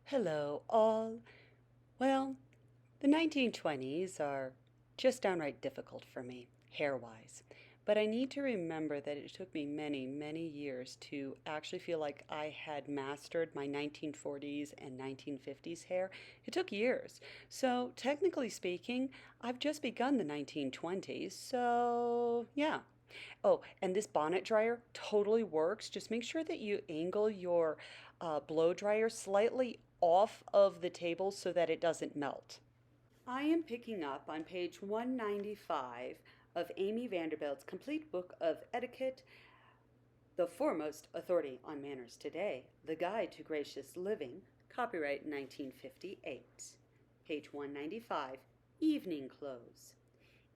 Hello, all. Well, the 1920s are just downright difficult for me, hair wise. But I need to remember that it took me many, many years to actually feel like I had mastered my 1940s and 1950s hair. It took years. So, technically speaking, I've just begun the 1920s. So, yeah. Oh, and this bonnet dryer totally works. Just make sure that you angle your blow dryer slightly off of the table so that it doesn't melt. I am picking up on page 195 of Amy Vanderbilt's complete book of etiquette, the foremost authority on manners today, The Guide to Gracious Living, copyright 1958. Page 195, Evening Clothes.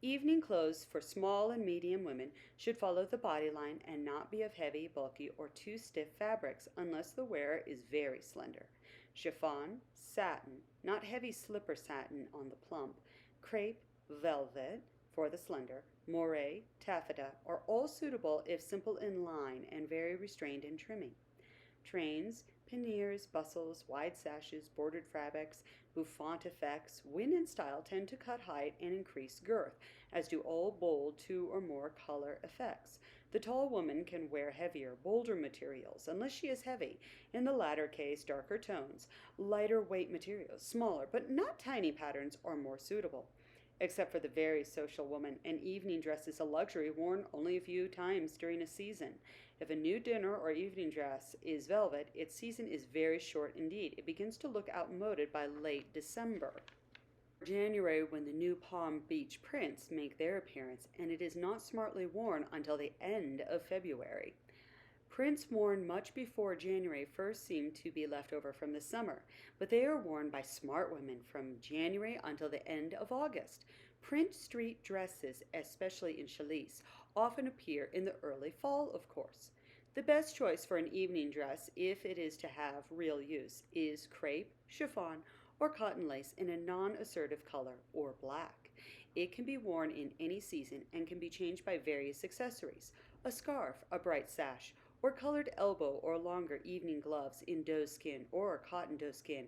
Evening clothes for small and medium women should follow the body line and not be of heavy, bulky, or too stiff fabrics unless the wearer is very slender. Chiffon, satin, not heavy slipper satin on the plump, crepe, velvet for the slender, moire, taffeta are all suitable if simple in line and very restrained in trimming. Trains, panniers, bustles, wide sashes, bordered fabrics, bouffant effects, when in style, tend to cut height and increase girth, as do all bold two or more color effects. The tall woman can wear heavier, bolder materials, unless she is heavy. In the latter case, darker tones, lighter weight materials, smaller but not tiny patterns are more suitable. Except for the very social woman, an evening dress is a luxury worn only a few times during a season. If a new dinner or evening dress is velvet, its season is very short indeed. It begins to look outmoded by late December. January, when the new Palm Beach prints make their appearance, and it is not smartly worn until the end of February. Prints worn much before January first seem to be left over from the summer, but they are worn by smart women from January until the end of August. Print street dresses, especially in challis, often appear in the early fall, of course. The best choice for an evening dress, if it is to have real use, is crepe, chiffon, or cotton lace in a non-assertive color or black. It can be worn in any season and can be changed by various accessories, a scarf, a bright sash, or colored elbow or longer evening gloves in doeskin or cotton doeskin.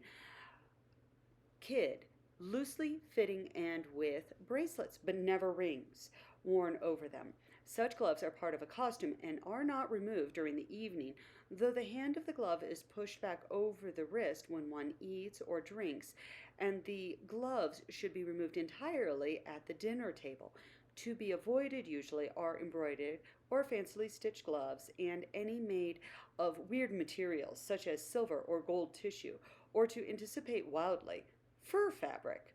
Kid, loosely fitting and with bracelets, but never rings, worn over them. Such gloves are part of a costume and are not removed during the evening, though the hand of the glove is pushed back over the wrist when one eats or drinks, and the gloves should be removed entirely at the dinner table. To be avoided usually are embroidered or fancily stitched gloves and any made of weird materials such as silver or gold tissue, or to anticipate wildly, fur fabric.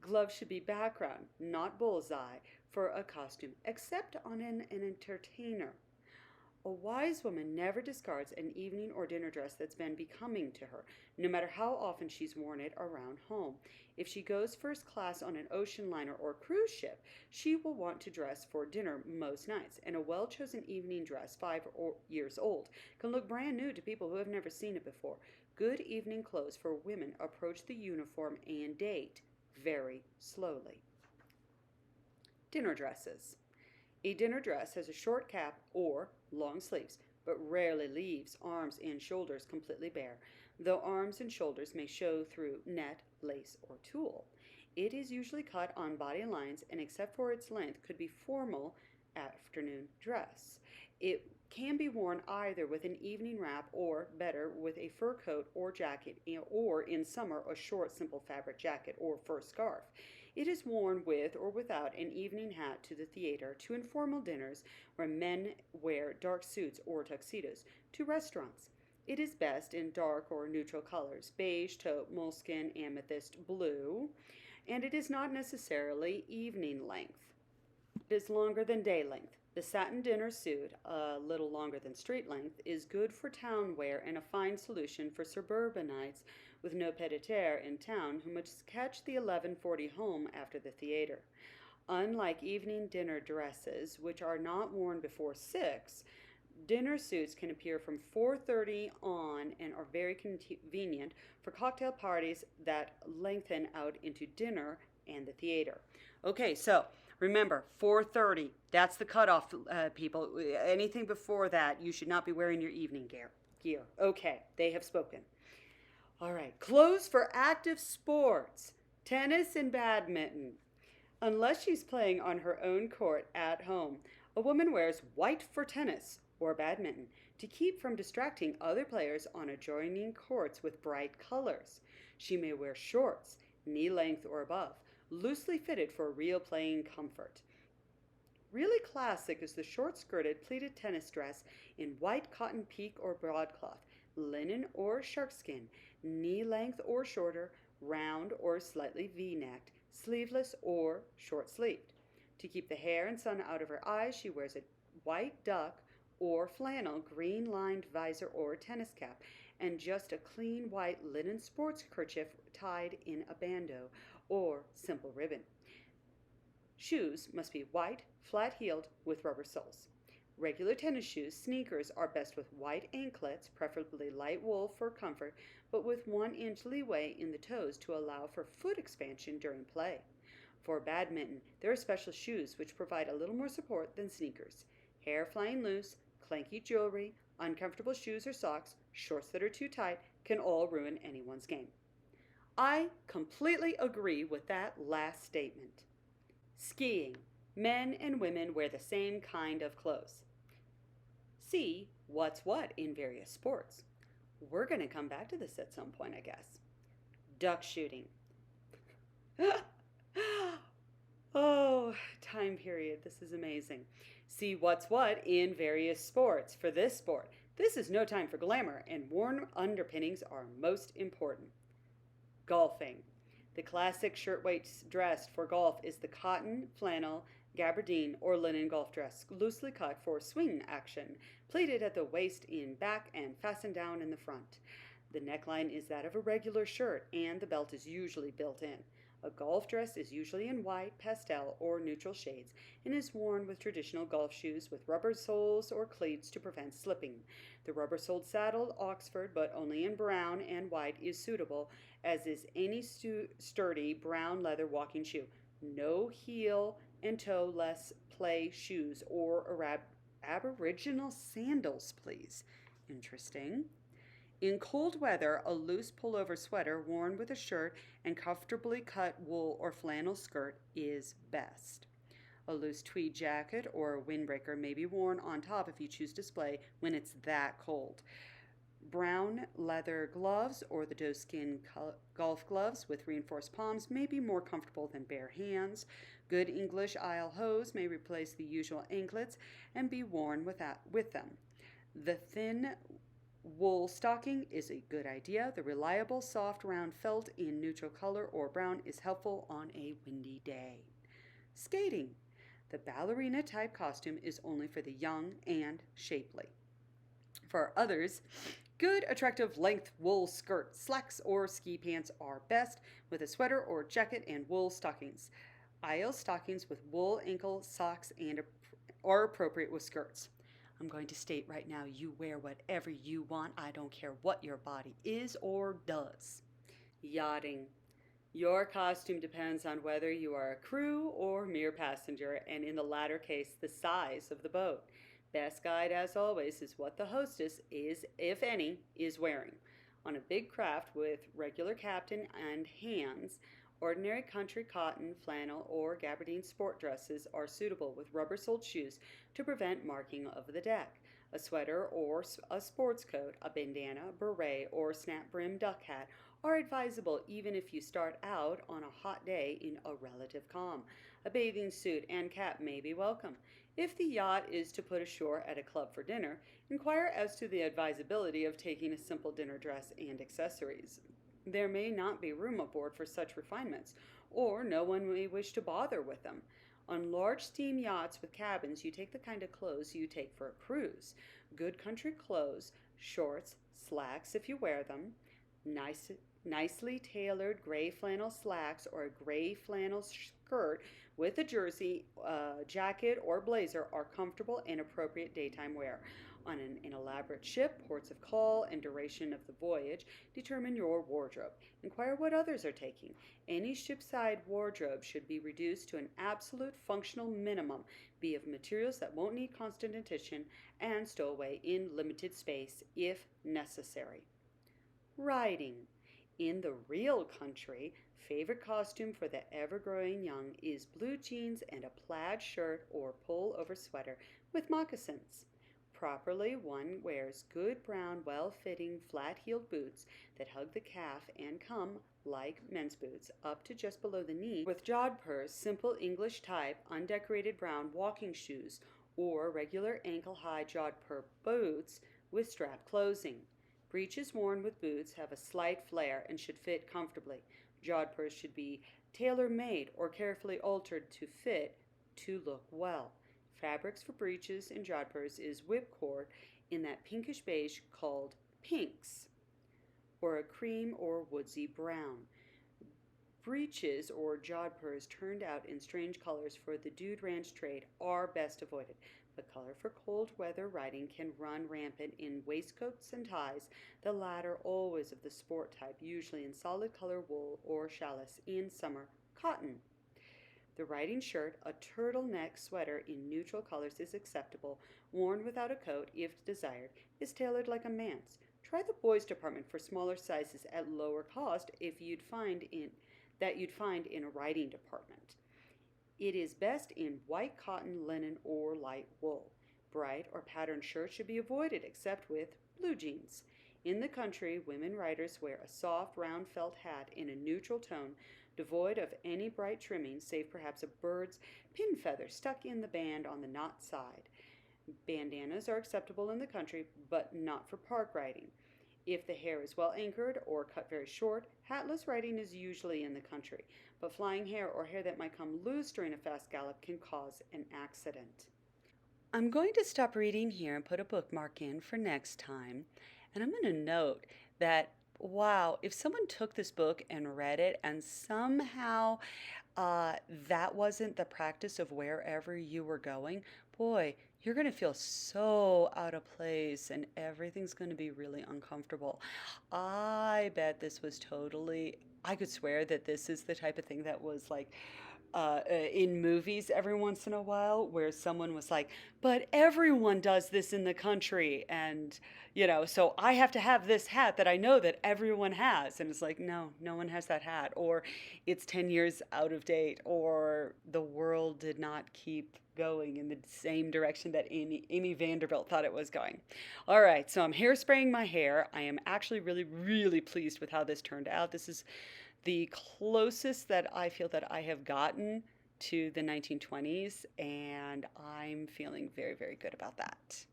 Gloves should be background, not bullseye, for a costume, except on an entertainer. A wise woman never discards an evening or dinner dress that's been becoming to her, no matter how often she's worn it around home. If she goes first class on an ocean liner or cruise ship, she will want to dress for dinner most nights, and a well-chosen evening dress, 5 years old, can look brand new to people who have never seen it before. Good evening clothes for women approach the uniform and date very slowly. Dinner dresses. A dinner dress has a short cap or long sleeves, but rarely leaves arms and shoulders completely bare, though arms and shoulders may show through net, lace, or tulle. It is usually cut on body lines and, except for its length, could be formal afternoon dress. It can be worn either with an evening wrap or, better, with a fur coat or jacket, or in summer a short simple fabric jacket or fur scarf. It is worn with or without an evening hat to the theater, to informal dinners where men wear dark suits or tuxedos, to restaurants. It is best in dark or neutral colors, beige, taupe, moleskin, amethyst, blue, and it is not necessarily evening length. It is longer than day length. The satin dinner suit, a little longer than street length, is good for town wear and a fine solution for suburbanites with no pied-à-terre in town who must catch the 11:40 home after the theater. Unlike evening dinner dresses, which are not worn before 6, dinner suits can appear from 4:30 on and are very convenient for cocktail parties that lengthen out into dinner and the theater. Okay, so remember, 4:30, that's the cutoff, people. Anything before that, you should not be wearing your evening gear. Okay, they have spoken. All right, clothes for active sports, tennis and badminton. Unless she's playing on her own court at home, a woman wears white for tennis or badminton to keep from distracting other players on adjoining courts with bright colors. She may wear shorts, knee length or above, loosely fitted for real playing comfort. Really classic is the short skirted pleated tennis dress in white cotton pique or broadcloth, linen or sharkskin, knee length or shorter, round or slightly v necked, sleeveless or short sleeved. To keep the hair and sun out of her eyes, she wears a white duck or flannel green lined visor or tennis cap, and just a clean white linen sports kerchief tied in a bandeau or simple ribbon. Shoes must be white, flat heeled, with rubber soles. Regular tennis shoes, sneakers, are best with white anklets, preferably light wool for comfort, but with 1 inch leeway in the toes to allow for foot expansion during play. For badminton, there are special shoes which provide a little more support than sneakers. Hair flying loose, clanky jewelry, uncomfortable shoes or socks, shorts that are too tight can all ruin anyone's game. I completely agree with that last statement. Skiing. Men and women wear the same kind of clothes. See what's what in various sports. We're going to come back to this at some point, I guess. Duck shooting. Oh, time period. This is amazing. See what's what in various sports. For this sport, this is no time for glamour, and worn underpinnings are most important. Golfing. The classic shirtwaist dress for golf is the cotton, flannel, gabardine, or linen golf dress, loosely cut for swing action, pleated at the waist in back and fastened down in the front. The neckline is that of a regular shirt, and the belt is usually built in. A golf dress is usually in white, pastel, or neutral shades and is worn with traditional golf shoes with rubber soles or cleats to prevent slipping. The rubber-soled saddle, Oxford, but only in brown and white, is suitable, as is any sturdy brown leather walking shoe. No heel and toe less play shoes or aboriginal sandals, please. Interesting. In cold weather, a loose pullover sweater worn with a shirt and comfortably cut wool or flannel skirt is best. A loose tweed jacket or a windbreaker may be worn on top if you choose to display when it's that cold. Brown leather gloves or the doeskin golf gloves with reinforced palms may be more comfortable than bare hands. Good English aisle hose may replace the usual anklets and be worn with them. The thin wool stocking is a good idea. The reliable soft round felt in neutral color or brown is helpful on a windy day. Skating. The ballerina type costume is only for the young and shapely. For others, good attractive length wool skirt, slacks, or ski pants are best with a sweater or jacket and wool stockings. Aisle stockings with wool ankle socks are appropriate with skirts. I'm going to state right now, you wear whatever you want. I don't care what your body is or does. Yachting. Your costume depends on whether you are a crew or mere passenger, and in the latter case, the size of the boat. Best guide, as always, is what the hostess is, if any, is wearing. On a big craft with regular captain and hands, ordinary country cotton, flannel, or gabardine sport dresses are suitable with rubber-soled shoes to prevent marking of the deck. A sweater or a sports coat, a bandana, beret, or snap-brim duck hat are advisable even if you start out on a hot day in a relative calm. A bathing suit and cap may be welcome. If the yacht is to put ashore at a club for dinner, inquire as to the advisability of taking a simple dinner dress and accessories. There may not be room aboard for such refinements, or no one may wish to bother with them. On large steam yachts with cabins, you take the kind of clothes you take for a cruise. Good country clothes, shorts, slacks if you wear them, nicely tailored gray flannel slacks or a gray flannel skirt with a jersey, jacket, or blazer are comfortable and appropriate daytime wear. On an elaborate ship, ports of call, and duration of the voyage determine your wardrobe. Inquire what others are taking. Any shipside wardrobe should be reduced to an absolute functional minimum, be of materials that won't need constant attention, and stow away in limited space if necessary. Riding. In the real country, favorite costume for the ever-growing young is blue jeans and a plaid shirt or pull-over sweater with moccasins. Properly, one wears good brown, well-fitting, flat-heeled boots that hug the calf and come, like men's boots, up to just below the knee, with jodhpurs, simple English type, undecorated brown walking shoes, or regular ankle-high jodhpur boots with strap closing. Breeches worn with boots have a slight flare and should fit comfortably. Jodhpurs should be tailor-made or carefully altered to fit to look well. Fabrics for breeches and jodhpurs is whipcord in that pinkish beige called pinks, or a cream or woodsy brown. Breeches or jodhpurs turned out in strange colors for the dude ranch trade are best avoided, but color for cold weather riding can run rampant in waistcoats and ties, the latter always of the sport type, usually in solid color wool or challis, in summer cotton. The riding shirt, a turtleneck sweater in neutral colors, is acceptable. Worn without a coat, if desired, is tailored like a man's. Try the boys' department for smaller sizes at lower cost if you'd find in a riding department. It is best in white cotton, linen, or light wool. Bright or patterned shirts should be avoided except with blue jeans. In the country, women riders wear a soft, round felt hat in a neutral tone, devoid of any bright trimming, save perhaps a bird's pin feather stuck in the band on the knot side. Bandanas are acceptable in the country, but not for park riding. If the hair is well anchored or cut very short, hatless riding is usually in the country, but flying hair or hair that might come loose during a fast gallop can cause an accident. I'm going to stop reading here and put a bookmark in for next time. And I'm going to note that, wow, if someone took this book and read it and somehow that wasn't the practice of wherever you were going, boy, you're going to feel so out of place and everything's going to be really uncomfortable. I bet this was totally, I could swear that this is the type of thing that was like in movies every once in a while where someone was like, but everyone does this in the country. And, so I have to have this hat that I know that everyone has. And it's like, no, no one has that hat. Or it's 10 years out of date. Or the world did not keep going in the same direction that Amy Vanderbilt thought it was going. All right, so I'm hairspraying my hair. I am actually really, really pleased with how this turned out. This is the closest that I feel that I have gotten to the 1920s, and I'm feeling very, very good about that.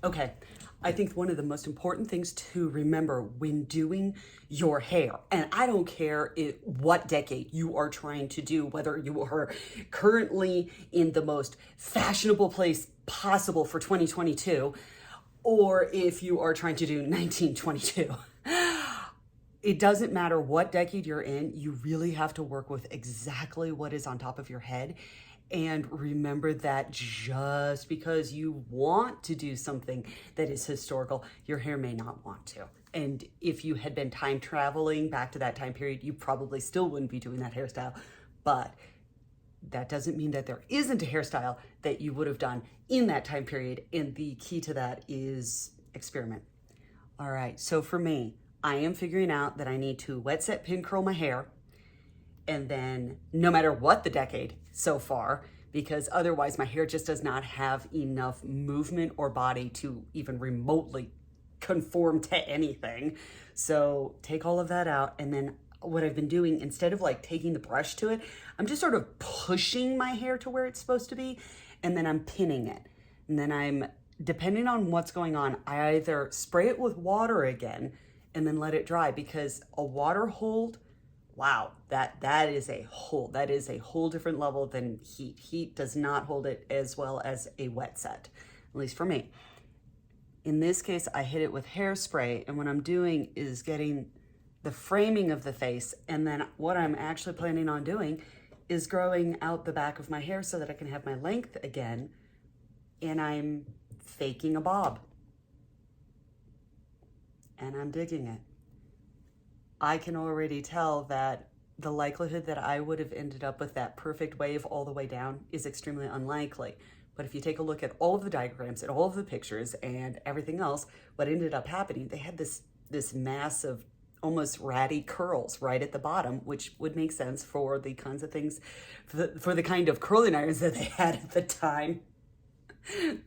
Okay, I think one of the most important things to remember when doing your hair, and I don't care what decade you are trying to do, whether you are currently in the most fashionable place possible for 2022, or if you are trying to do 1922. It doesn't matter what decade you're in, you really have to work with exactly what is on top of your head. And remember that just because you want to do something that is historical, your hair may not want to. And if you had been time traveling back to that time period, you probably still wouldn't be doing that hairstyle. But that doesn't mean that there isn't a hairstyle that you would have done in that time period. And the key to that is experiment. All right, so for me, I am figuring out that I need to wet set pin curl my hair, and then no matter what the decade so far, because otherwise my hair just does not have enough movement or body to even remotely conform to anything. So take all of that out, and then what I've been doing, instead of like taking the brush to it, I'm just sort of pushing my hair to where it's supposed to be, and then I'm pinning it. And then depending on what's going on, I either spray it with water again and then let it dry, because a water hold, wow, that is a whole different level than heat. Heat does not hold it as well as a wet set, at least for me. In this case, I hit it with hairspray, and what I'm doing is getting the framing of the face, and then what I'm actually planning on doing is growing out the back of my hair so that I can have my length again, and I'm faking a bob. And I'm digging it. I can already tell that the likelihood that I would have ended up with that perfect wave all the way down is extremely unlikely. But if you take a look at all of the diagrams and all of the pictures and everything else, what ended up happening, they had this mass of almost ratty curls right at the bottom, which would make sense for the kinds of things, for the kind of curling irons that they had at the time.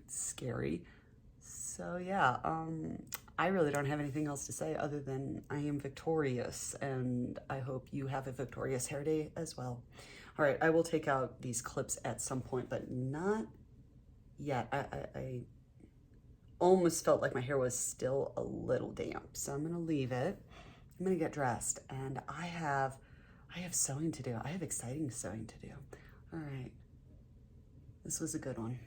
Scary. So yeah, I really don't have anything else to say other than I am victorious, and I hope you have a victorious hair day as well. All right, I will take out these clips at some point, but not yet. I almost felt like my hair was still a little damp, so I'm gonna leave it. I'm gonna get dressed, and I have sewing to do. I have exciting sewing to do. All right, this was a good one.